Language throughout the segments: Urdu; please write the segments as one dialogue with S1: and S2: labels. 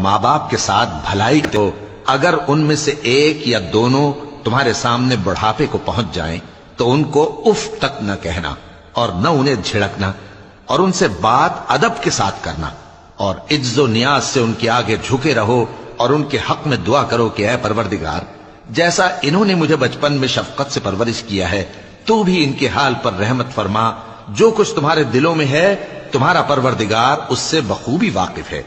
S1: ماں باپ کے ساتھ بھلائی تو اگر ان میں سے ایک یا دونوں تمہارے سامنے بڑھاپے کو پہنچ جائیں تو ان کو اف تک نہ کہنا اور نہ انہیں جھڑکنا، اور ان سے بات ادب کے ساتھ کرنا، اور عجز و نیاز سے ان کے آگے جھکے رہو اور ان کے حق میں دعا کرو کہ اے پروردگار، جیسا انہوں نے مجھے بچپن میں شفقت سے پرورش کیا ہے تو بھی ان کے حال پر رحمت فرما، جو کچھ تمہارے دلوں میں ہے تمہارا پروردگار اس سے بخوبی واقف ہے۔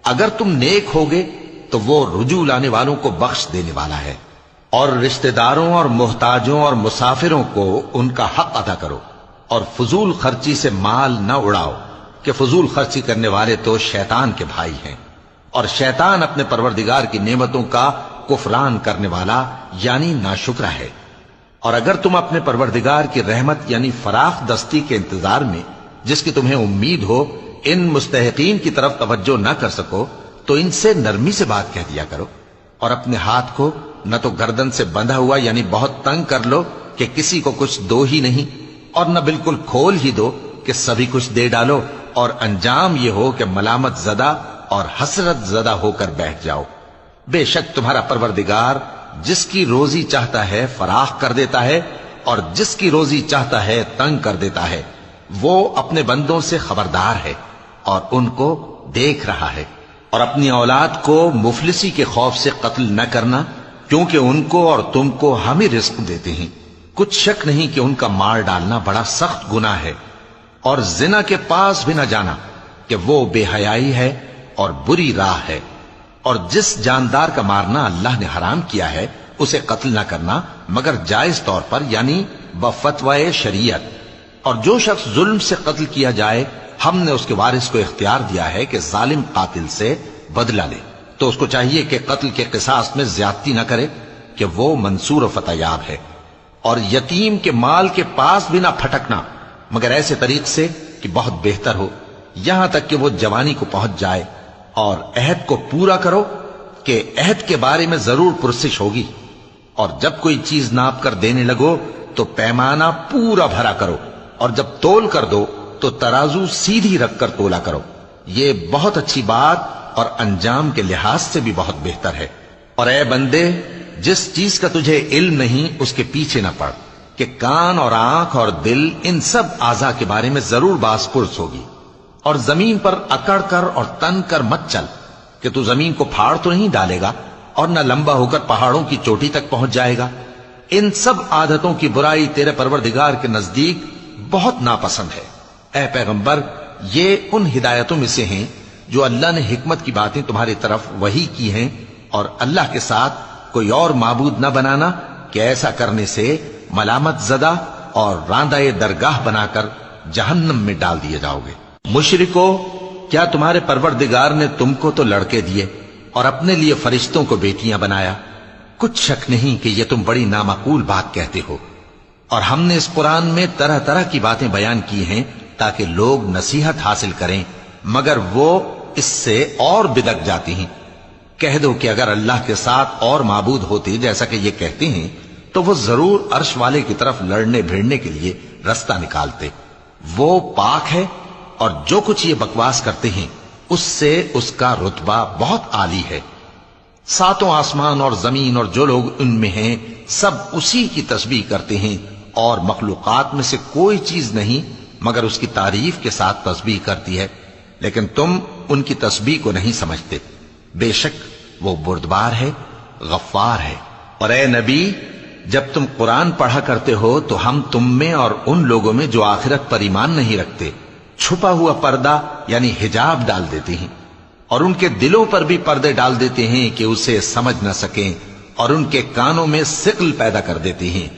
S1: اگر تم نیک ہوگے تو وہ رجوع لانے والوں کو بخش دینے والا ہے۔ اور رشتہ داروں اور محتاجوں اور مسافروں کو ان کا حق ادا کرو، اور فضول خرچی سے مال نہ اڑاؤ کہ فضول خرچی کرنے والے تو شیطان کے بھائی ہیں، اور شیطان اپنے پروردگار کی نعمتوں کا کفران کرنے والا یعنی ناشکرا ہے۔ اور اگر تم اپنے پروردگار کی رحمت یعنی فراخ دستی کے انتظار میں جس کی تمہیں امید ہو ان مستحقین کی طرف توجہ نہ کر سکو تو ان سے نرمی سے بات کہہ دیا کرو، اور اپنے ہاتھ کو نہ تو گردن سے بندھا ہوا یعنی بہت تنگ کر لو کہ کسی کو کچھ دو ہی نہیں، اور نہ بالکل کھول ہی دو کہ سبھی کچھ دے ڈالو، اور انجام یہ ہو کہ ملامت زدہ اور حسرت زدہ ہو کر بیٹھ جاؤ۔ بے شک تمہارا پروردگار جس کی روزی چاہتا ہے فراخ کر دیتا ہے، اور جس کی روزی چاہتا ہے تنگ کر دیتا ہے، وہ اپنے بندوں سے خبردار ہے اور ان کو دیکھ رہا ہے۔ اور اپنی اولاد کو مفلسی کے خوف سے قتل نہ کرنا، کیونکہ ان کو اور تم کو ہم ہی رزق دیتے ہیں، کچھ شک نہیں کہ ان کا مار ڈالنا بڑا سخت گناہ ہے۔ اور زنا کے پاس بھی نہ جانا کہ وہ بے حیائی ہے اور بری راہ ہے۔ اور جس جاندار کا مارنا اللہ نے حرام کیا ہے اسے قتل نہ کرنا مگر جائز طور پر یعنی بفتوائے شریعت۔ اور جو شخص ظلم سے قتل کیا جائے ہم نے اس کے وارث کو اختیار دیا ہے کہ ظالم قاتل سے بدلہ لے، تو اس کو چاہیے کہ قتل کے قصاص میں زیادتی نہ کرے کہ وہ منصور و فتح یاب ہے۔ اور یتیم کے مال کے پاس بھی نہ پھٹکنا مگر ایسے طریق سے کہ بہت بہتر ہو، یہاں تک کہ وہ جوانی کو پہنچ جائے۔ اور عہد کو پورا کرو کہ عہد کے بارے میں ضرور پرسش ہوگی، اور جب کوئی چیز ناپ کر دینے لگو تو پیمانہ پورا بھرا کرو، اور جب تول کر دو تو ترازو سیدھی رکھ کر تولا کرو، یہ بہت اچھی بات اور انجام کے لحاظ سے بھی بہت بہتر ہے۔ اور اے بندے، جس چیز کا تجھے علم نہیں اس کے پیچھے نہ پڑ کہ کان اور آنکھ اور دل ان سب اعضاء کے بارے میں ضرور باز پرس ہوگی۔ اور زمین پر اکڑ کر اور تن کر مت چل کہ تو زمین کو پھاڑ تو نہیں ڈالے گا اور نہ لمبا ہو کر پہاڑوں کی چوٹی تک پہنچ جائے گا۔ ان سب عادتوں کی برائی تیرے پروردگار کے نزدیک بہت ناپسند ہے۔ اے پیغمبر، یہ ان ہدایتوں میں سے ہیں جو اللہ نے حکمت کی باتیں تمہاری طرف وحی کی ہیں، اور اللہ کے ساتھ کوئی اور معبود نہ بنانا کہ ایسا کرنے سے ملامت زدہ اور راندہ درگاہ بنا کر جہنم میں ڈال دیے جاؤ گے۔ مشرکو، کیا تمہارے پروردگار نے تم کو تو لڑکے دیے اور اپنے لیے فرشتوں کو بیٹیاں بنایا؟ کچھ شک نہیں کہ یہ تم بڑی نامعقول بات کہتے ہو، اور ہم نے اس قرآن میں طرح طرح کی باتیں بیان کی ہیں تاکہ لوگ نصیحت حاصل کریں، مگر وہ اس سے اور بدک جاتی ہیں۔ کہہ دو کہ اگر اللہ کے ساتھ اور معبود ہوتے جیسا کہ یہ کہتے ہیں تو وہ ضرور عرش والے کی طرف لڑنے بھیڑنے کے لیے رستہ نکالتے۔ وہ پاک ہے اور جو کچھ یہ بکواس کرتے ہیں اس سے اس کا رتبہ بہت عالی ہے۔ ساتوں آسمان اور زمین اور جو لوگ ان میں ہیں سب اسی کی تسبیح کرتے ہیں، اور مخلوقات میں سے کوئی چیز نہیں مگر اس کی تعریف کے ساتھ تسبیح کرتی ہے، لیکن تم ان کی تسبیح کو نہیں سمجھتے۔ بے شک وہ بردبار ہے، غفار ہے۔ اور اے نبی، جب تم قرآن پڑھا کرتے ہو تو ہم تم میں اور ان لوگوں میں جو آخرت پر ایمان نہیں رکھتے چھپا ہوا پردہ یعنی حجاب ڈال دیتے ہیں، اور ان کے دلوں پر بھی پردے ڈال دیتے ہیں کہ اسے سمجھ نہ سکیں، اور ان کے کانوں میں ثقل پیدا کر دیتے ہیں۔